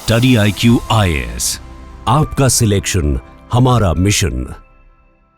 Study IQ IAS, आपका selection हमारा mission.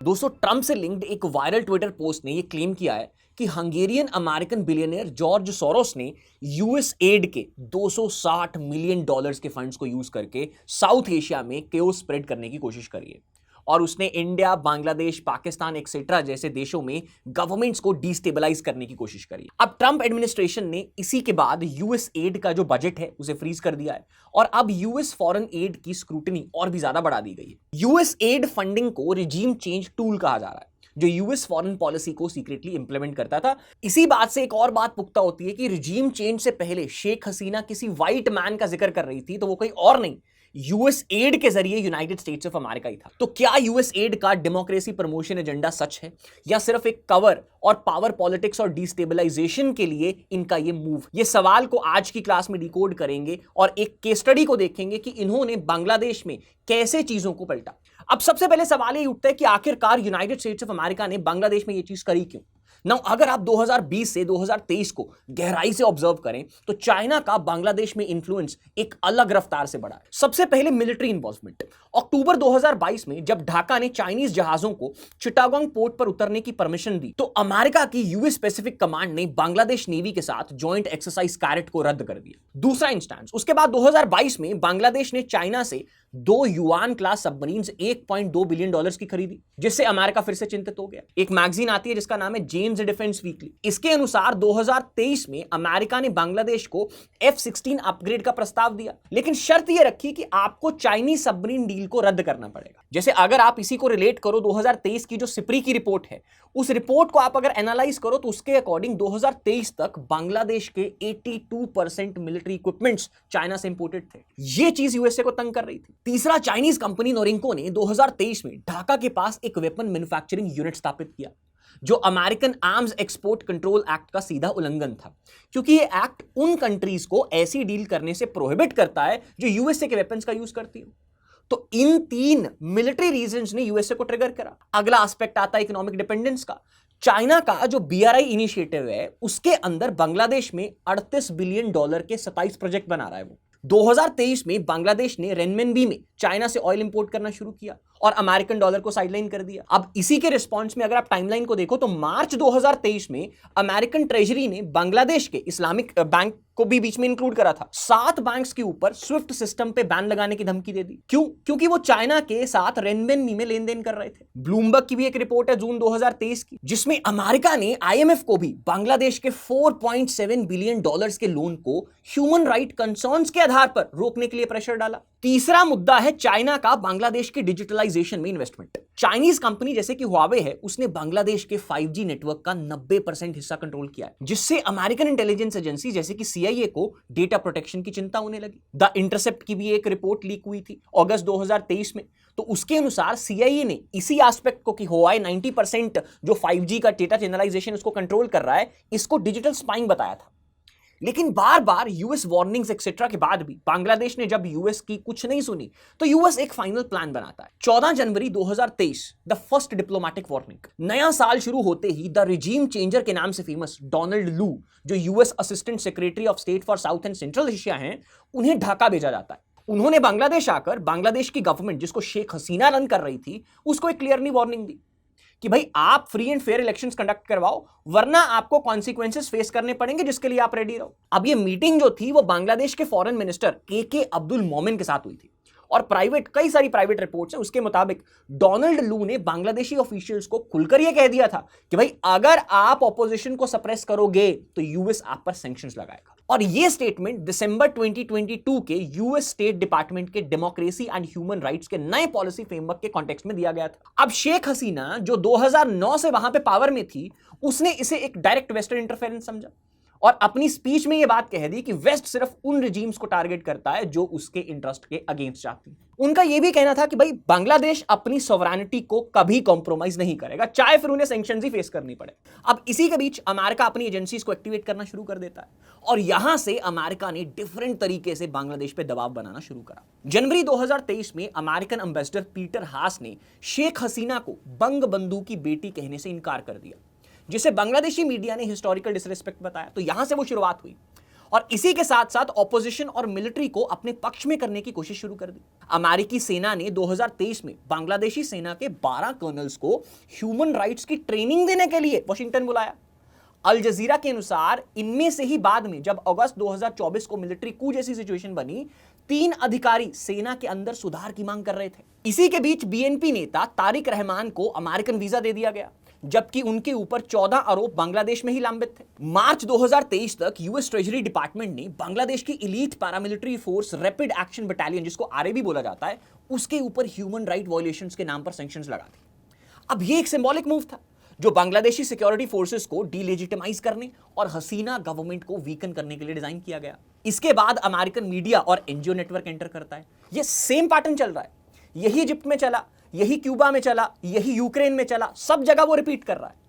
दोस्तों, ट्रंप से लिंक्ड एक वायरल ट्विटर पोस्ट ने यह क्लेम किया है कि Hungarian American billionaire George Soros ने यूएस एड के 260 मिलियन डॉलर्स के फंड्स को यूज करके साउथ एशिया में केओस स्प्रेड करने की कोशिश करी है और उसने इंडिया, बांग्लादेश, पाकिस्तान एक्सेट्रा जैसे देशों में गवर्नमेंट्स को डिस्टेबलाइज करने की कोशिश करी। अब ट्रंप एडमिनिस्ट्रेशन ने इसी के बाद यूएस एड का जो बजट है उसे फ्रीज कर दिया है और अब यूएस फॉरेन एड की स्क्रूटनी और भी ज्यादा बढ़ा दी गई है। यूएस एड फंडिंग को रिजीम चेंज टूल कहा जा रहा है जो यूएस फॉरेन पॉलिसी को सीक्रेटली इंप्लीमेंट करता था। इसी बात से एक और बात पुख्ता होती है कि रिजीम चेंज से पहले शेख हसीना किसी व्हाइट मैन का जिक्र कर रही थी तो वो कोई और नहीं, यूएस एड के जरिए यूनाइटेड स्टेट्स ऑफ अमेरिका ही था। तो क्या यूएस एड का डेमोक्रेसी प्रमोशन एजेंडा सच है या सिर्फ एक कवर और पावर पॉलिटिक्स और डिस्टेबलाइजेशन के लिए इनका ये मूव? ये सवाल को आज की क्लास में डिकोड करेंगे और एक केस स्टडी को देखेंगे कि इन्होंने बांग्लादेश में कैसे चीजों को पलटा। अब सबसे पहले सवाल ये उठता है कि आखिरकार यूनाइटेड स्टेट्स ऑफ अमेरिका ने बांग्लादेश में ये चीज करी क्यों? नाउ अगर आप 2020 से 2023 को गहराई से ऑब्जर्व करें तो चाइना का बांग्लादेश में इंफ्लुएंस एक अलग रफ्तार से बढ़ा है। सबसे पहले मिलिट्री इन्वॉल्वमेंट। अक्टूबर 2022 में जब ढाका ने चाइनीज जहाजों को चिटागोंग पोर्ट पर उतरने की परमिशन दी तो अमेरिका की यूएस पैसिफिक कमांड ने बांग्लादेश नेवी के साथ जॉइंट एक्सरसाइज कैरेट को रद्द कर दिया। दूसरा इंस्टेंस, उसके बाद 2022 में बांग्लादेश ने चाइना से 2 yuan class submarines 1.2 billion dollars की खरीदी, जिससे अमेरिका फिर से चिंतित हो गया। एक मैगजीन आती है जिसका नाम है जेम्स डिफेंस वीकली। इसके अनुसार 2023 में अमेरिका ने बांग्लादेश को F-16 अपग्रेड का प्रस्ताव दिया, लेकिन शर्त यह रखी कि आपको चाइनीज सबमरीन डील को रद्द करना पड़ेगा। जैसे अगर आप इसी को रिलेट करो 2023 की जो सिप्री की रिपोर्ट है, उस रिपोर्ट को आप अगर एनालाइज करो तो उसके अकॉर्डिंग 2023 तक बांग्लादेश के 82% मिलिट्री इक्विपमेंट्स चाइना से इंपोर्टेड थे। यह चीज यूएसए को तंग कर रही थी। तीसरा, चाइनीज कंपनी नोरिंको ने 2023 में ढाका के पास एक वेपन मैन्युफैक्चरिंग यूनिट स्थापित किया जो American arms export control act का सीधा उल्लंघन था, क्योंकि ये एक्ट उन कंट्रीज को ऐसी डील करने से प्रोहिबिट करता है जो यूएसए के वेपन्स का यूज करती हो। तो इन 3 मिलिट्री रीजंस ने यूएसए को ट्रिगर करा। अगला एस्पेक्ट आता है इकोनॉमिक डिपेंडेंस का। चाइना का जो BRI इनिशिएटिव है उसके अंदर बांग्लादेश में $38 बिलियन के 27 प्रोजेक्ट बना रहा है। वो 2023 में बांग्लादेश ने रेनमिनबी में चाइना से ऑयल इंपोर्ट करना शुरू किया और अमेरिकन डॉलर को साइडलाइन कर दिया। अब इसी के रिस्पांस में अगर आप टाइमलाइन को देखो तो मार्च 2023 में अमेरिकन ट्रेजरी ने बांग्लादेश के इस्लामिक बैंक को भी बीच में इंक्लूड करा था। 7 बैंक्स के ऊपर स्विफ्ट सिस्टम पे बैन लगाने की धमकी दे दी। क्यों? क्योंकि वो चाइना के साथ रेनमिनबी में लेन देन कर रहे थे। ब्लूमबर्ग की भी एक रिपोर्ट है जून 2023 की, जिसमें अमेरिका ने IMF को भी बांग्लादेश के $4.7 बिलियन के लोन को ह्यूमन राइट कंसर्न्स के आधार पर रोकने के लिए प्रेशर डाला। तीसरा मुद्दा है चाइना का बांग्लादेश के डिजिटलाइजेशन में इन्वेस्टमेंट। चाइनीज कंपनी जैसे कि हुआवे है, उसने बांग्लादेश के 5G नेटवर्क का 90% हिस्सा कंट्रोल किया है, जिससे अमेरिकन इंटेलिजेंस एजेंसी जैसे कि CIA को डेटा प्रोटेक्शन की चिंता होने लगी। द इंटरसेप्ट की भी एक रिपोर्ट लीक हुई थी अगस्त 2023 में, तो उसके अनुसार CIA ने इसी एस्पेक्ट को कि हुआवे 90% जो 5G का डेटा चैनलाइजेशन उसको कंट्रोल कर रहा है, इसको डिजिटल स्पाइंग बताया था। लेकिन बार बार यूएस वार्निंग्स एक्सेट्रा के बाद भी बांग्लादेश ने जब यूएस की कुछ नहीं सुनी तो यूएस एक फाइनल प्लान बनाता है। 14 जनवरी 2023 द फर्स्ट डिप्लोमेटिक वार्निंग। नया साल शुरू होते ही द रिजीम चेंजर के नाम से फेमस डोनाल्ड लू, जो US assistant secretary of state for south and central Asia हैं, उन्हें ढाका भेजा जाता है। उन्होंने बांग्लादेश आकर बांग्लादेश की गवर्नमेंट, जिसको शेख हसीना रन कर रही थी, उसको एक क्लियरली वार्निंग दी कि भाई आप free and fair elections conduct करवाओ, वरना आपको कॉन्सिक्वेंसेस फेस करने पड़ेंगे, जिसके लिए आप रेडी रहो। अब ये मीटिंग जो थी वो बांग्लादेश के फॉरेन मिनिस्टर के अब्दुल मोमेन के साथ हुई थी और कई सारी प्राइवेट रिपोर्ट्स हैं, उसके मुताबिक डोनाल्ड लू ने बांग्लादेशी ऑफिशियल्स को खुलकर यह कह दिया था कि भाई अगर आप ऑपोजिशन को सप्रेस करोगे तो यूएस आप पर सैंक्शंस लगाएगा। और यह स्टेटमेंट दिसंबर 2022 के यूएस स्टेट डिपार्टमेंट के डेमोक्रेसी एंड ह्यूमन राइट्स के नए पॉलिसी फ्रेमवर्क के कॉन्टेक्स्ट में दिया गया था। अब शेख हसीना जो 2009 से वहां पे पावर में थी, उसने इसे एक डायरेक्ट वेस्टर्न इंटरफेरेंस समझा और अपनी स्पीच में यह बात कह दी कि वेस्ट सिर्फ उन रिजीम्स को टारगेट करता है जो उसके इंटरेस्ट के अगेंस्ट जाती है। उनका यह भी कहना था कि भाई बांग्लादेश अपनी सॉवरेनिटी को कभी कॉम्प्रोमाइज नहीं करेगा, चाहे फिर उन्हें सैंक्शंस ही फेस करनी पड़े। अब इसी के बीच अमेरिका अपनी एजेंसीज को एक्टिवेट करना शुरू कर देता है और यहां से अमेरिका ने डिफरेंट तरीके से बांग्लादेश पे दबाव बनाना शुरू करा। जनवरी 2023 में अमेरिकन एम्बेसडर पीटर हास ने शेख हसीना को बंग बंधु की बेटी कहने से इनकार कर दिया, जिसे बांग्लादेशी मीडिया ने हिस्टोरिकल डिसरिस्पेक्ट बताया। तो यहां से वो शुरुआत हुई और इसी के साथ साथ ऑपोजिशन और मिलिट्री को अपने पक्ष में करने की कोशिश शुरू कर दी। अमेरिकी सेना ने 2023 में बांग्लादेशी सेना के 12 कर्नल्स को ह्यूमन राइट्स की ट्रेनिंग देने के लिए वॉशिंगटन बुलाया। अल जजीरा के अनुसार इनमें से ही बाद में जब अगस्त 2024 को मिलिट्री कू जैसी सिचुएशन बनी, 3 अधिकारी सेना के अंदर सुधार की मांग कर रहे थे। इसी के बीच बीएनपी नेता तारिक रहमान को अमेरिकन वीजा दे दिया गया, जबकि उनके ऊपर 14 आरोप बांग्लादेश में ही लंबित थे। मार्च 2023 तक यूएस ट्रेजरी डिपार्टमेंट ने बांग्लादेश की elite paramilitary force rapid action battalion, जिसको आरएबी बोला जाता है, उसके ऊपर ह्यूमन राइट वायलेशंस के नाम पर सैंक्शंस लगा दी। अब ये एक सिंबॉलिक मूव था जो बांग्लादेशी सिक्योरिटी फोर्सेस को डिलेजिटिमाइज करने और हसीना गवर्नमेंट को वीकन करने के लिए डिजाइन किया गया। इसके बाद अमेरिकन मीडिया और एनजीओ नेटवर्क एंटर करता है। ये सेम पैटर्न चल रहा है, यही इजिप्ट में चला, यही क्यूबा में चला, यही यूक्रेन में चला, सब जगह वो रिपीट कर रहा है।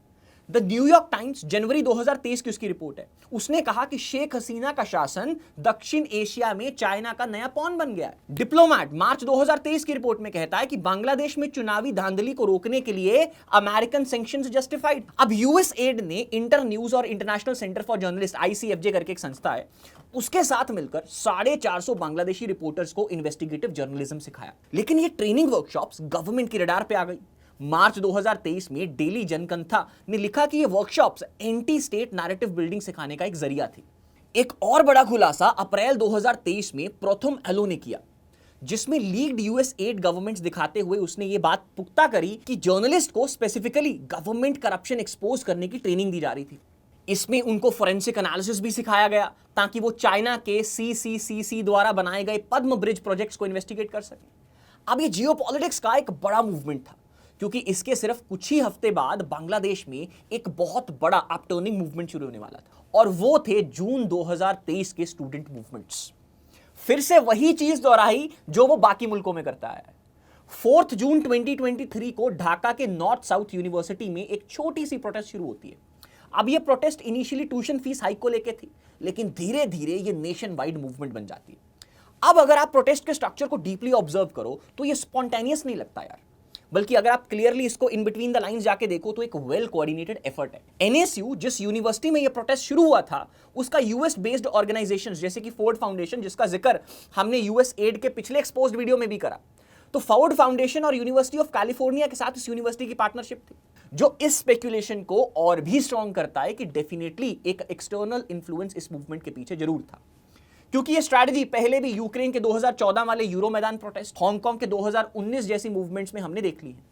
द न्यूयॉर्क टाइम्स जनवरी 2023 की उसकी रिपोर्ट है, उसने कहा कि शेख हसीना का शासन दक्षिण एशिया में चाइना का नया पॉन बन गया है। डिप्लोमैट मार्च 2023 की रिपोर्ट में कहता है कि बांग्लादेश में चुनावी धांधली को रोकने के लिए अमेरिकन सैंक्शंस जस्टिफाइड। अब यूएस एड ने इंटर न्यूज और international centre for journalist ICFJ करके एक संस्था है, उसके साथ मिलकर 450 बांग्लादेशी रिपोर्टर्स को इन्वेस्टिगेटिव जर्नलिज्म सिखाया। लेकिन ये ट्रेनिंग वर्कशॉप्स गवर्नमेंट की रडार पे आ गई। मार्च 2023 में डेली जनकंथा ने लिखा कि ये workshops anti state narrative building सिखाने का एक जरिया थी। एक और बड़ा खुलासा अप्रैल 2023 में प्रथम एलो ने किया, जिसमें लीक्ड यूएस एड गवर्नमेंट्स दिखाते हुए उसने ये बात पुख्ता करी कि जर्नलिस्ट को स्पेसिफिकली गवर्नमेंट करप्शन एक्सपोज करने की ट्रेनिंग दी जा रही थी। इसमें उनको फोरेंसिक एनालिसिस भी सिखाया गया ताकि वो चाइना के CCCC द्वारा बनाए गए पद्म ब्रिज प्रोजेक्ट्स को इन्वेस्टिगेट कर सके। अब ये जियोपॉलिटिक्स का एक बड़ा मूवमेंट था, क्योंकि इसके सिर्फ कुछ ही हफ्ते बाद बांग्लादेश में एक बहुत बड़ा अपटर्निंग मूवमेंट शुरू होने वाला था, और वो थे जून 2023 के स्टूडेंट मूवमेंट्स। फिर से वही चीज दोहराई जो वो बाकी मुल्कों में करता है। 4 जून 2023 को ढाका के नॉर्थ साउथ यूनिवर्सिटी में एक छोटी सी प्रोटेस्ट शुरू होती है। अब ये protest initially tuition fees hike को लेके थी, लेकिन धीरे धीरे ये नेशन वाइड मूवमेंट बन जाती है। अब अगर आप प्रोटेस्ट के स्ट्रक्चर को डीपली ऑब्जर्व करो तो ये स्पॉन्टेनियस नहीं लगता यार, बल्कि अगर आप क्लियरली इसको इन बिटवीन द लाइंस जाके देखो तो एक वेल कोऑर्डिनेटेड एफर्ट है। NSU, जिस यूनिवर्सिटी में ये प्रोटेस्ट शुरू हुआ था, उसका यूएस बेस्ड ऑर्गेनाइजेशंस जैसे कि फोर्ड फाउंडेशन, जिसका जिक्र हमने यूएस एड के पिछले एक्सपोज्ड वीडियो में भी करा, तो फोर्ड फाउंडेशन और यूनिवर्सिटी ऑफ कैलिफोर्निया के साथ इस यूनिवर्सिटी की पार्टनरशिप थी, जो इस स्पेकुलेशन को और भी स्ट्रॉन्ग करता है कि डेफिनेटली एक एक्सटर्नल इन्फ्लुएंस इस मूवमेंट के पीछे जरूर था। क्योंकि ये स्ट्रैटेजी पहले भी यूक्रेन के 2014 वाले यूरो मैदान प्रोटेस्ट, हांगकांग के 2019 जैसी मूवमेंट्स में हमने देख ली है,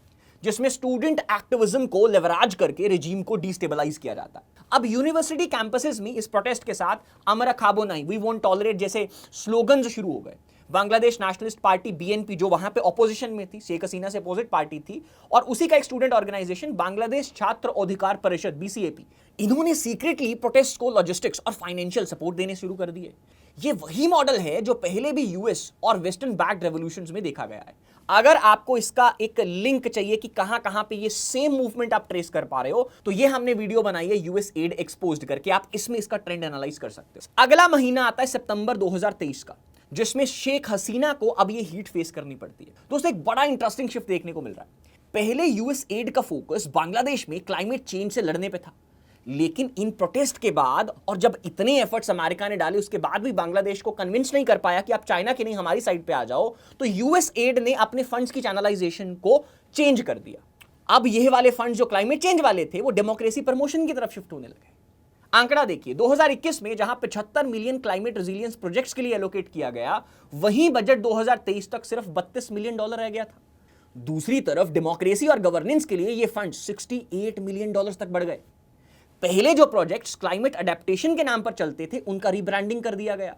जिसमें स्टूडेंट एक्टिविज्म को लेवराज करके रेजिम को डिस्टेबलाइज किया जाता है। अब यूनिवर्सिटी कैंपसेस में इस प्रोटेस्ट के साथ अमरा खाबो नहीं, वी वोंट टॉलरेट जैसे स्लोगन्स शुरू हो गए। बांग्लादेश नेशनलिस्ट पार्टी BNP, जो वहां पे ऑपोजिशन में थी, शेख हसीना से अपोजिट पार्टी थी, और उसी का एक स्टूडेंट ऑर्गेनाइजेशन बांग्लादेश छात्र अधिकार परिषद BCAP, इन्होंने सीक्रेटली प्रोटेस्ट को लॉजिस्टिक्स और फाइनेंशियल सपोर्ट देने शुरू कर दिए। ये वही मॉडल है जो पहले भी यूएस और वेस्टर्न बैक्ड रेवोल्यूशंस में देखा गया है। अगर आपको इसका एक लिंक चाहिए कि कहां पे ये सेम मूवमेंट आप ट्रेस कर पा रहे हो, तो ये हमने वीडियो बनाई है यूएस एड एक्सपोज्ड करके, आप इसमें इसका ट्रेंड एनालाइज कर सकते हो। अगला महीना आता है सितंबर 2023 का, जिसमें शेख हसीना को अब ये हीट फेस करनी पड़ती है। दोस्तों, एक बड़ा इंटरेस्टिंग शिफ्ट देखने को मिल रहा है। पहले यूएस एड का फोकस बांग्लादेश में क्लाइमेट चेंज से लड़ने पे था, लेकिन इन प्रोटेस्ट के बाद और जब इतने एफर्ट्स अमेरिका ने डाले, उसके बाद भी बांग्लादेश को कन्विंस नहीं कर पाया कि आप चाइना के नहीं हमारी साइड पे आ जाओ, तो यूएस एड ने अपने फंड्स की चैनलाइजेशन को चेंज कर दिया। अब ये वाले फंड्स जो क्लाइमेट चेंज वाले थे, वो डेमोक्रेसी प्रमोशन की तरफ शिफ्ट होने लगे। आंकड़ा देखिए, 2021 में जहां 75 मिलियन क्लाइमेट रेजिलियंस प्रोजेक्ट्स के लिए एलोकेट किया गया, वहीं बजट 2023 तक सिर्फ $32 मिलियन रह गया था। दूसरी तरफ डेमोक्रेसी और गवर्नेंस के लिए ये फंड $68 मिलियन तक बढ़ गए। पहले जो प्रोजेक्ट्स क्लाइमेट अडेप्टेशन के नाम पर चलते थे, उनका रीब्रांडिंग कर दिया गया।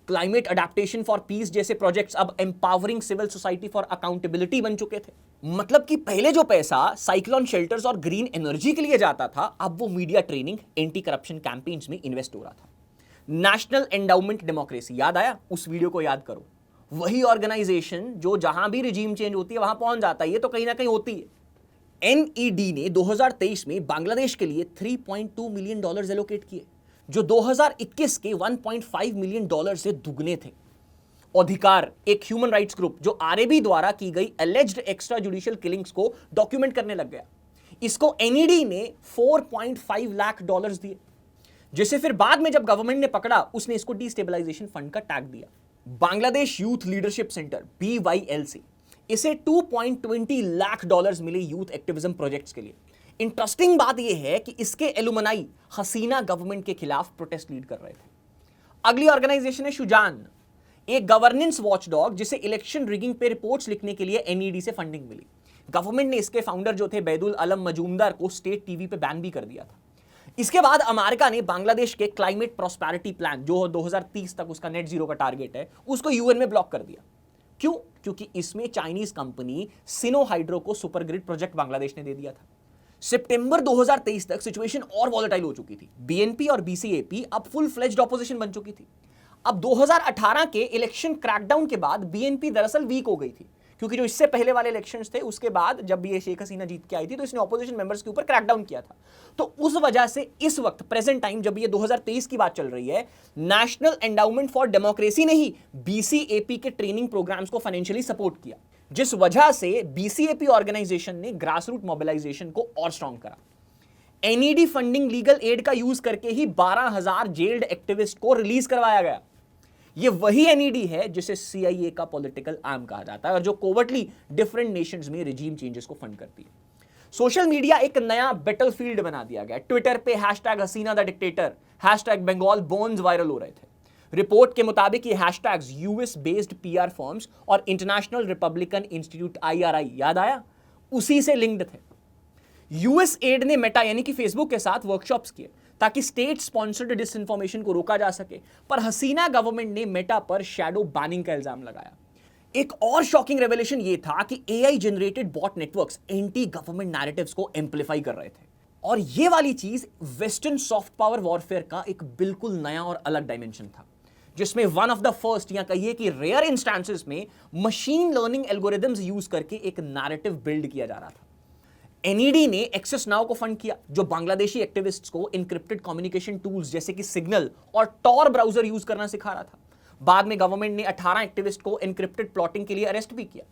क्लाइमेट अडेप्टेशन फॉर पीस जैसे प्रोजेक्ट्स अब empowering civil society for accountability बन चुके थे। मतलब कि पहले जो पैसा साइक्लोन शेल्टर्स और ग्रीन एनर्जी के लिए जाता था, अब वो media training, anti corruption campaigns में इन्वेस्ट हो रहा था। नेशनल एंडाउमेंट डेमोक्रेसी याद आया? उस वीडियो को याद करो। वही ऑर्गेनाइजेशन जो जहां भी रिजीम चेंज होती है वहां पहुंच जाता है, ये तो कहीं ना कहीं होती है। NED ने 2023 में बांग्लादेश के लिए $3.2 मिलियन एलोकेट किए, जो 2021 के $1.5 मिलियन से दुगने थे। अधिकार, एक ह्यूमन राइट्स ग्रुप जो RAB द्वारा की गई एलिज्ड एक्स्ट्रा जुडिशियल किलिंग्स को डॉक्यूमेंट करने लग गया, इसको NED ने $4.5 लाख दिए। जिसे फिर बाद में जब गवर्नमेंट ने पकड़ा उसने इसको डिस्टेबलाइजेशन फंड का टैग दिया। Bangladesh youth leadership centre BYLC, इसे 2.20 लाख डॉलर्स मिले यूथ एक्टिविज्म प्रोजेक्ट्स के लिए। इंटरेस्टिंग बात यह है कि इसके एलुमनाई हसीना गवर्नमेंट के खिलाफ प्रोटेस्ट लीड कर रहे थे। अगली ऑर्गेनाइजेशन है शुजान, एक गवर्नेंस वॉचडॉग जिसे इलेक्शन रिगिंग पे रिपोर्ट्स लिखने के लिए NED से फंडिंग मिली। गवर्नमेंट ने इसके फाउंडर जो थे बैदुल आलम मजूमदार को स्टेट टीवी पे बैन भी कर दिया था। इसके बाद अमेरिका ने बांग्लादेश के क्लाइमेट प्रॉस्पेरिटी प्लान, जो 2030 तक उसका नेट जीरो का टारगेट है, उसको UN में ब्लॉक कर दिया। क्यों? क्योंकि इसमें चाइनीज कंपनी सिनो हाइड्रो को सुपर ग्रिड प्रोजेक्ट बांग्लादेश ने दे दिया था। सितंबर 2023 तक सिचुएशन और वॉलेटाइल हो चुकी थी। BNP और BCAP अब फुल फ्लेज्ड ऑपोजिशन बन चुकी थी। अब 2018 के इलेक्शन क्रैकडाउन के बाद BNP दरअसल वीक हो गई थी, क्योंकि जो इससे पहले वाले इलेक्शंस थे उसके बाद जब ये शेख हसीना जीत के आई थी तो इसने ऑपोजिशन मेंबर्स के ऊपर क्रैकडाउन किया था। तो उस वजह से इस वक्त प्रेजेंट टाइम जब ये 2023 की बात चल रही है, नेशनल एंडाउमेंट फॉर डेमोक्रेसी ने ही BCAP के ट्रेनिंग प्रोग्राम्स को फाइनेंशियली सपोर्ट किया, जिस वजह से BCAP ऑर्गेनाइजेशन ने ग्रास रूट मोबिलाइजेशन को और स्ट्रॉन्ग करा। NED फंडिंग लीगल एड का यूज करके ही 12,000 जेल्ड एक्टिविस्ट को रिलीज करवाया गया। ये वही NED है जिसे CIA का पॉलिटिकल आर्म कहा जाता है और जो कोवर्टली डिफरेंट नेशंस में रिजीम चेंजेस को फंड करती है। सोशल मीडिया एक नया बैटलफील्ड बना दिया गया। ट्विटर पे #Hasina the dictator, #Bengal bones viral हो रहे थे। रिपोर्ट के मुताबिक ये hashtags US based PR firms और इंटरनेशनल रिपब्लिकन इंस्टीट्यूट IRI, याद आया, उसी से लिंक्ड थे। US एड ने मेटा यानी कि फेसबुक के साथ वर्कशॉप्स किए ताकि स्टेट स्पॉन्सर्ड डिसइंफॉर्मेशन को रोका जा सके, पर हसीना गवर्नमेंट ने मेटा पर शैडो बैनिंग का इल्जाम लगाया। एक और शॉकिंग रेवलेशन यह था कि AI generated bot networks anti government narratives को एम्पलीफाई कर रहे थे, और यह वाली चीज वेस्टर्न सॉफ्ट पावर वॉरफेयर का एक बिल्कुल नया और अलग डायमेंशन था, जिसमें वन ऑफ द फर्स्ट या कहिए कि रेयर इंस्टेंसेस में मशीन लर्निंग एल्गोरिदम्स यूज करके एक नैरेटिव बिल्ड किया जा रहा था। NED ने एक्सेस नाउ को फंड किया, जो बांग्लादेशी एक्टिविस्ट्स को इनक्रिप्टेड कम्युनिकेशन टूल्स जैसे कि सिग्नल और टॉर ब्राउजर यूज करना सिखा रहा था। बाद में गवर्नमेंट ने 18 एक्टिविस्ट को इनक्रिप्टेड प्लॉटिंग के लिए अरेस्ट भी किया।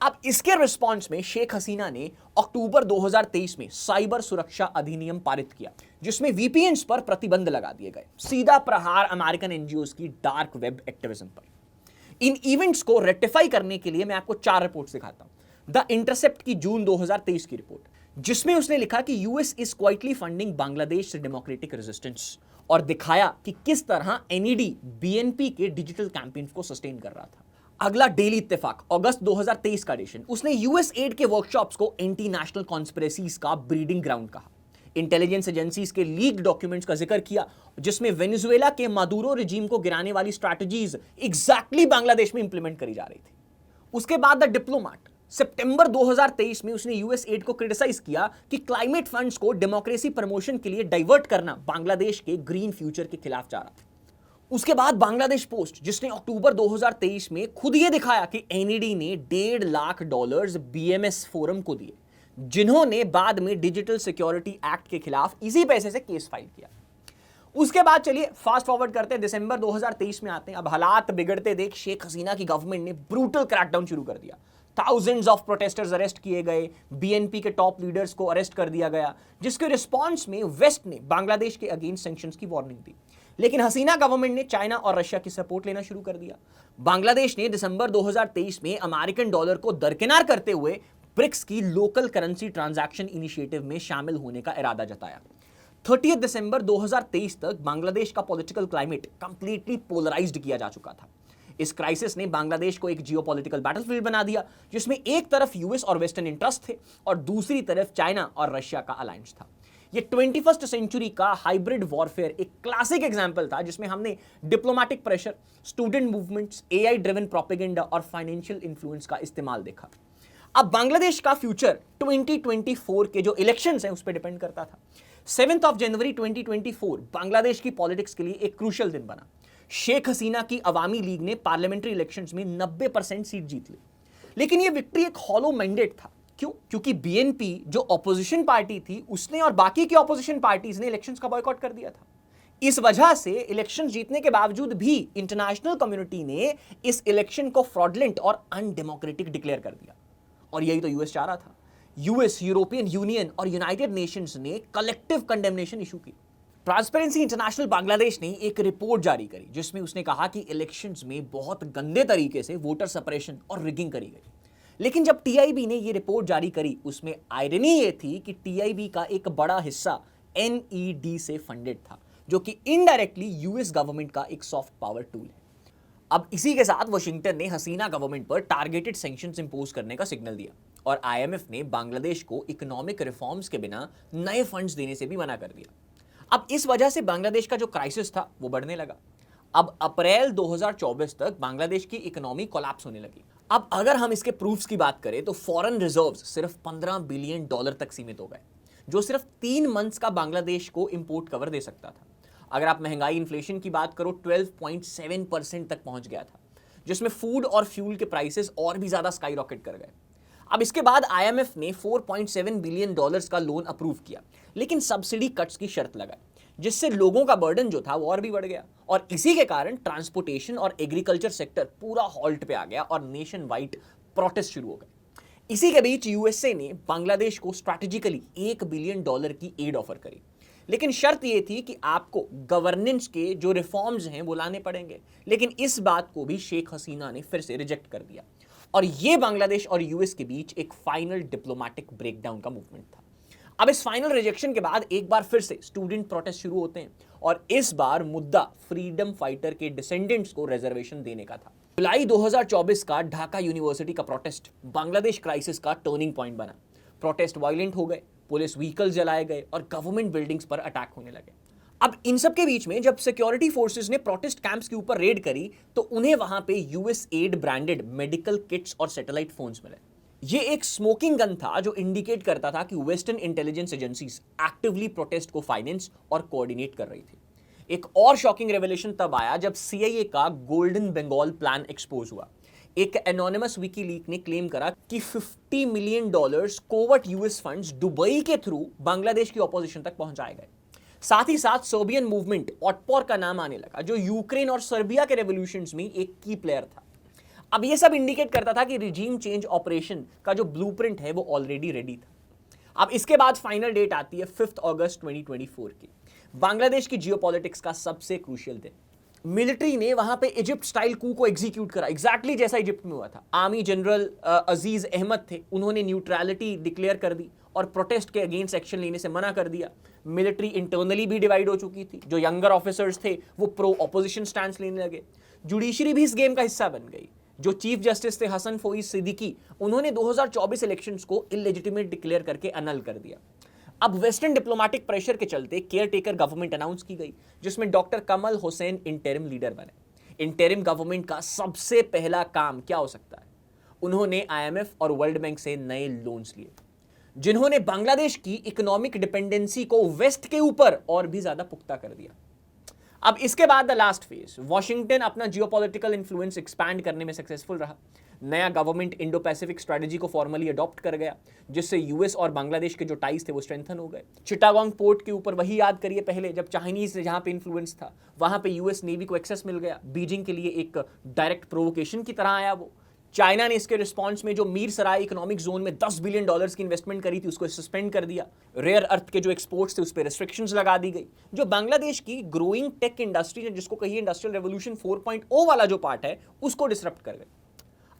अब इसके रिस्पॉन्स में शेख हसीना ने अक्टूबर 2023 में साइबर सुरक्षा अधिनियम पारित किया, जिसमें VPNs पर प्रतिबंध लगा दिए गए। सीधा प्रहार अमेरिकन NGOs की डार्क वेब एक्टिविज्म पर। इन इवेंट्स को रेक्टिफाई करने के लिए मैं आपको 4 रिपोर्ट्स दिखाता हूं। द इंटरसेप्ट की जून 2023 की रिपोर्ट, जिसमें उसने लिखा कि US is quietly funding Bangladesh democratic resistance, और दिखाया कि किस तरह NED BNP के डिजिटल कैंपेन्स को सस्टेन कर रहा था। अगला डेली इत्तेफाक, अगस्त 2023 का एडिशन, उसने US एड के वर्कशॉप्स को एंटी नेशनल कॉन्स्पिरेसीज का ब्रीडिंग ग्राउंड कहा। इंटेलिजेंस एजेंसीज के लीक डॉक्यूमेंट्स का जिक्र किया, जिसमें वेनेजुएला के मादुरो रिजीम को गिराने वाली स्ट्रैटेजीज एग्जैक्टली बांग्लादेश में इंप्लीमेंट करी जा रही थी। उसके बाद द डिप्लोमैट, सितंबर 2023 में उसने US एड को क्रिटिसाइज किया कि क्लाइमेट फंड्स को डेमोक्रेसी प्रमोशन के लिए डाइवर्ट करना बांग्लादेश के ग्रीन फ्यूचर के खिलाफ जा रहा था। उसके बाद बांग्लादेश पोस्ट, जिसने अक्टूबर 2023 में खुद ये दिखाया कि NED ने $1.5 लाख BMS फोरम को दिए, जिन्होंने बाद में डिजिटल सिक्योरिटी एक्ट के खिलाफ इसी पैसे से केस फाइल किया। उसके बाद चलिए फास्ट फॉरवर्ड करते हैं, दिसंबर 2023 में आते हैं। अब हालात बिगड़ते देख शेख हसीना की गवर्नमेंट ने ब्रूटल क्रैकडाउन शुरू कर दिया। थाउजेंड्स ऑफ प्रोटेस्टर्स अरेस्ट किए गए, BNP के टॉप लीडर्स को अरेस्ट कर दिया गया, जिसके रिस्पॉन्स में वेस्ट ने बांग्लादेश के अगेंस्ट सैंक्शंस की वार्निंग दी। लेकिन हसीना गवर्नमेंट ने चाइना और रशिया की सपोर्ट लेना शुरू कर दिया। बांग्लादेश ने दिसंबर 2023 में अमेरिकन डॉलर को दरकिनार करते हुए ब्रिक्स की लोकल करेंसी ट्रांजैक्शन इनिशिएटिव में शामिल होने का इरादा जताया। 30 दिसंबर 2023 तक बांग्लादेश का पॉलिटिकल क्लाइमेट कंप्लीटली पोलराइज्ड किया जा चुका था। इस क्राइसिस ने बांग्लादेश को एक जियोपॉलिटिकल बैटलफील्ड बना दिया, जिसमें एक तरफ US और वेस्टर्न इंटरेस्ट थे और दूसरी तरफ चाइना और रशिया का अलायंस था। ये 21st सेंचुरी का हाइब्रिड वॉरफेयर एक क्लासिक एग्जांपल था, जिसमें हमने diplomatic pressure, student movements, AI driven propaganda और फाइनेंशियल इन्फ्लुएंस का इस्तेमाल देखा। अब बांग्लादेश का फ्यूचर 2024 के जो इलेक्शंस हैं उस पर डिपेंड करता था। 7 जनवरी 2024 बांग्लादेश की पॉलिटिक्स के लिए एक क्रूशियल दिन बना। शेख हसीना की अवामी लीग ने पार्लियामेंट्री इलेक्शंस में 90% सीट जीत ली, लेकिन यह विक्ट्री एक हॉलो मैंडेट था। क्यों? क्योंकि BNP जो ऑपोजिशन पार्टी थी, उसने और बाकी की ऑपोजिशन पार्टीज ने इलेक्शंस का बॉयकॉट कर दिया था। इस वजह से इलेक्शन जीतने के बावजूद भी इंटरनेशनल कम्युनिटी ने इस इलेक्शन को फ्रॉडलेंट और अनडेमोक्रेटिक डिक्लेयर कर दिया, और यही तो US चाह रहा था। US, यूरोपियन यूनियन और यूनाइटेड नेशंस ने कलेक्टिव कंडेमनेशन इशू की। ट्रांसपेरेंसी इंटरनेशनल बांग्लादेश ने एक रिपोर्ट जारी करी जिसमें उसने कहा कि इलेक्शंस में बहुत गंदे तरीके से वोटर सप्रेशन और रिगिंग करी गई। लेकिन जब टीआईबी ने ये रिपोर्ट जारी करी, उसमें आयरनी ये थी कि टीआईबी का एक बड़ा हिस्सा एनईडी से फंडेड था, जो कि इनडायरेक्टली यूएस गवर्नमेंट का एक सॉफ्ट पावर टूल है। अब इसी के साथ वाशिंगटन ने हसीना गवर्नमेंट पर टारगेटेड सैंक्शंस इंपोज करने का सिग्नल दिया और आईएमएफ ने बांग्लादेश को इकोनॉमिक रिफॉर्म्स के बिना नए फंड्स देने से भी मना कर दिया। अब इस वजह से बांग्लादेश का जो क्राइसिस था वो बढ़ने लगा। अब अप्रैल 2024 तक बांग्लादेश की इकोनॉमी कोलैप्स होने लगी। अब अगर हम इसके प्रूफ्स की बात करें तो फॉरेन रिजर्व्स सिर्फ $15 बिलियन तक सीमित हो गए, जो सिर्फ 3 मंथ्स का बांग्लादेश को इंपोर्ट कवर दे सकता था। अगर आप महंगाई इन्फ्लेशन की बात करो 12.7% तक पहुंच गया था, जिसमें फूड और फ्यूल के प्राइसेस और भी ज्यादा स्काई रॉकेट कर गए। अब इसके बाद आईएमएफ ने $4.7 बिलियन का लोन अप्रूव किया, लेकिन सब्सिडी कट्स की शर्त लगाई, जिससे लोगों का बर्डन जो था वो और भी बढ़ गया और इसी के कारण ट्रांसपोर्टेशन और एग्रीकल्चर सेक्टर पूरा हॉल्ट पे आ गया और नेशन वाइड प्रोटेस्ट शुरू हो गए। इसी के बीच यूएसए ने बांग्लादेश को स्ट्रैटेजिकली $1 बिलियन की एड ऑफर करी, लेकिन शर्त यह थी कि आपको गवर्नेंस के जो रिफॉर्म्स हैं वो लाने पड़ेंगे। लेकिन इस बात को भी शेख हसीना ने फिर से रिजेक्ट कर दिया और यह बांग्लादेश और यूएस के बीच एक फाइनल डिप्लोमेटिक ब्रेकडाउन का मूवमेंट था। अब इस फाइनल रिजेक्शन के बाद एक बार फिर से स्टूडेंट प्रोटेस्ट शुरू होते हैं और इस बार मुद्दा फ्रीडम फाइटर के डिसेंडेंट्स को रिजर्वेशन देने का था। जुलाई 2024 का ढाका यूनिवर्सिटी का प्रोटेस्ट बांग्लादेश क्राइसिस का टर्निंग पॉइंट बना। प्रोटेस्ट वायलेंट हो गए, पुलिस व्हीकल जलाए गए और गवर्नमेंट बिल्डिंग्स पर अटैक होने लगे। अब इन सब के बीच में जब सिक्योरिटी फोर्सेस ने प्रोटेस्ट कैंप्स के ऊपर रेड करी तो उन्हें वहां पे US aid branded medical kits और सैटेलाइट फोन्स मिले। ये एक स्मोकिंग गन था जो इंडिकेट करता था कि western intelligence agencies actively protest को फाइनेंस और कोऑर्डिनेट कर रही थी। एक और शॉकिंग रेवलेशन तब आया जब सीआईए का गोल्डन बंगाल प्लान एक्सपोज हुआ। एक एनोनिमस विकीलीक ने क्लेम करा कि $50 million covert US funds Dubai के थ्रू बांग्लादेश की ऑपोजिशन तक पहुंचाए गए। साथ ही साथ सर्बियन मूवमेंट ऑटपोर का नाम आने लगा, जो यूक्रेन और सर्बिया के रेवोल्यूशंस में एक की प्लेयर था। अब यह सब इंडिकेट करता था कि रिजीम चेंज ऑपरेशन का जो ब्लूप्रिंट है वो ऑलरेडी रेडी था। अब इसके बाद फाइनल डेट आती है 5 अगस्त 2024 की, बांग्लादेश की जियोपॉलिटिक्स का सबसे क्रूशियल दिन। मिलिट्री ने वहां पे इजिप्ट स्टाइल कू को एग्जीक्यूट करा, एग्जैक्टली जैसा इजिप्ट में हुआ था। आर्मी जनरल अजीज अहमद थे, उन्होंने न्यूट्रलिटी डिक्लेयर कर दी और प्रोटेस्ट के अगेंस्ट एक्शन लेने से मना कर दिया। मिलिट्री इंटरनली भी डिवाइड हो चुकी थी, जो यंगर ऑफिसर्स थे वो प्रो ऑपोजिशन स्टैंड लेने लगे। जुडिशरी भी इस गेम का हिस्सा बन गई। जो चीफ जस्टिस थे हसन फोइज सिद्दीकी, उन्होंने 2024 इलेक्शंस को इलेजिटिमेट डिक्लेयर करके अनल कर दिया। अब वेस्टर्न डिप्लोमेटिक प्रेशर के चलते केयर टेकर गवर्नमेंट अनाउंस की गई, जिसमें डॉक्टर कमल हुसैन इंटरिम लीडर बने। इंटरिम गवर्नमेंट का सबसे पहला काम क्या हो सकता है? उन्होंने आईएमएफ और वर्ल्ड बैंक से नए लोन्स लिए, जिन्होंने बांग्लादेश की इकोनॉमिक डिपेंडेंसी को वेस्ट के ऊपर और भी ज्यादा पुख्ता कर दिया। अब इसके बाद द लास्ट फेज, वॉशिंगटन अपना जियोपॉलिटिकल इन्फ्लुएंस एक्सपैंड करने में सक्सेसफुल रहा। नया गवर्नमेंट इंडो पैसिफिक स्ट्रेटजी को फॉर्मली अडॉप्ट कर गया, जिससे यूएस और बांग्लादेश के जो टाइज थे वो स्ट्रेंथन हो गए। चिटागोंग पोर्ट के ऊपर वही याद करिए, पहले जब चाइनीज जहां पे इन्फ्लुएंस था वहां पे यूएस नेवी को एक्सेस मिल गया। बीजिंग के लिए एक डायरेक्ट प्रोवोकेशन की तरह आया वो। चाइना ने इसके रिस्पॉन्स में जो मीर सराय इकोनॉमिक जोन में $10 बिलियन की इन्वेस्टमेंट करी थी उसको सस्पेंड कर दिया। रेयर अर्थ के जो एक्सपोर्ट्स थे उस पर रिस्ट्रिक्शंस लगा दी गई। जो बांग्लादेश की ग्रोइंग टेक इंडस्ट्री है, जिसको कहिए इंडस्ट्रियल रेवोल्यूशन 4.0 वाला जो पार्ट है, उसको डिसरप्ट कर गई।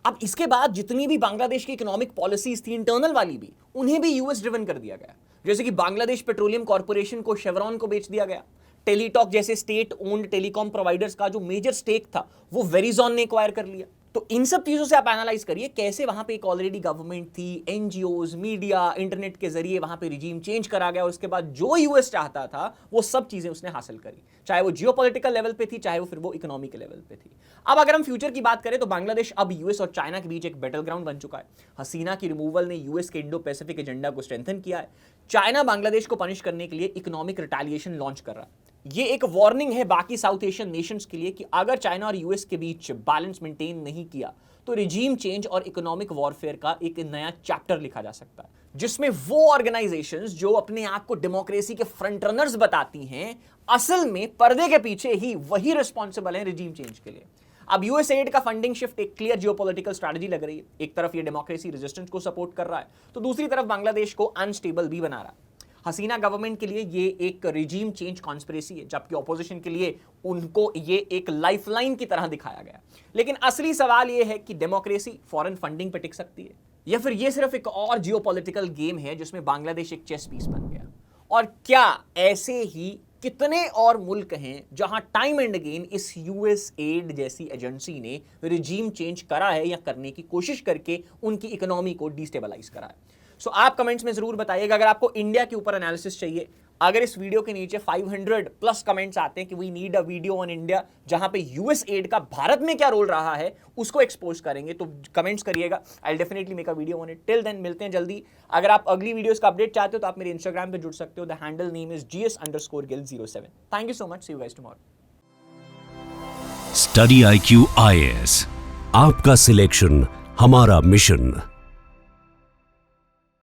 अब इसके बाद जितनी भी बांग्लादेश की इकोनॉमिक पॉलिसीज थी, इंटरनल वाली भी, उन्हें भी यूएस ड्रिवन कर दिया गया। जैसे कि बांग्लादेश पेट्रोलियम कॉर्पोरेशन को शेवरॉन को बेच दिया गया। टेलीटॉक जैसे स्टेट ओन्ड टेलीकॉम प्रोवाइडर्स का जो मेजर स्टेक था वो वेरिजॉन ने एक्वायर कर लिया। तो इन सब चीजों से आप एनालाइज करिए कैसे वहां पे एक ऑलरेडी गवर्नमेंट थी, एनजीओज, मीडिया, इंटरनेट के जरिए वहां पे रिजीम चेंज करा गया और उसके बाद जो यूएस चाहता था वो सब चीजें उसने हासिल करी, चाहे वो जियोपॉलिटिकल लेवल पे थी, चाहे वो फिर वो इकोनॉमिक लेवल पे थी। अब अगर हम फ्यूचर की बात करें तो बांग्लादेश अब यूएस और चाइना के बीच एक बैटल ग्राउंड बन चुका है। हसीना की रिमूवल ने यूएस के इंडो पैसिफिक एजेंडा को स्ट्रेंथन किया है। चाइना बांग्लादेश को पनिश करने के लिए इकोनॉमिक रिटेलिएशन लॉन्च कर रहा है। ये एक वार्निंग है बाकी साउथ एशियन नेशंस के लिए कि अगर चाइना और यूएस के बीच बैलेंस मेंटेन नहीं किया तो रिजीम चेंज और इकोनॉमिक वॉरफेयर का एक नया चैप्टर लिखा जा सकता है, जिसमें वो ऑर्गेनाइजेशंस जो अपने आप को डेमोक्रेसी के फ्रंट रनर्स बताती हैं, असल में पर्दे के पीछे ही वही रिस्पॉन्सिबल है रिजीम चेंज के लिए। अब यूएस एड का फंडिंग शिफ्ट एक क्लियर जियोपॉलिटिकल स्ट्रैटेजी लग रही है। एक तरफ ये डेमोक्रेसी रेजिस्टेंस को सपोर्ट कर रहा है तो दूसरी तरफ बांग्लादेश को अनस्टेबल भी बना रहा है। हसीना गवर्नमेंट के लिए ये एक रिजीम चेंज कॉन्स्पिरेसी है, जबकि ऑपोजिशन के लिए उनको ये एक लाइफलाइन की तरह दिखाया गया। लेकिन असली सवाल ये है कि डेमोक्रेसी फॉरेन फंडिंग पर टिक सकती है, या फिर ये सिर्फ एक और जियोपॉलिटिकल गेम है जिसमें बांग्लादेश एक चेस पीस बन गया। और क्या ऐसे ही कितने और मुल्क हैं जहां टाइम एंड अगेन इस यूएस एड जैसी एजेंसी ने रिजीम चेंज करा है या करने की कोशिश करके उनकी इकोनॉमी को डिस्टेबलाइज करा है। सो आप कमेंट्स में जरूर बताइएगा। अगर आपको इंडिया के ऊपर एनालिसिस चाहिए, अगर इस वीडियो के नीचे 500 प्लस कमेंट्स आते हैं कि we need a video on India जहां पे यूएस एड का भारत में क्या रोल रहा है उसको एक्सपोज करेंगे, तो कमेंट्स करिएगा। I definitely make a video on it. Till then मिलते हैं जल्दी। अगर आप अगली वीडियोस का अपडेट चाहते हो तो आप मेरे इंस्टाग्राम पे जुड़ सकते हो। The handle name is GS_Gill07। Thank you so much. See you guys tomorrow. Study IQ IAS, आपका सिलेक्शन हमारा मिशन।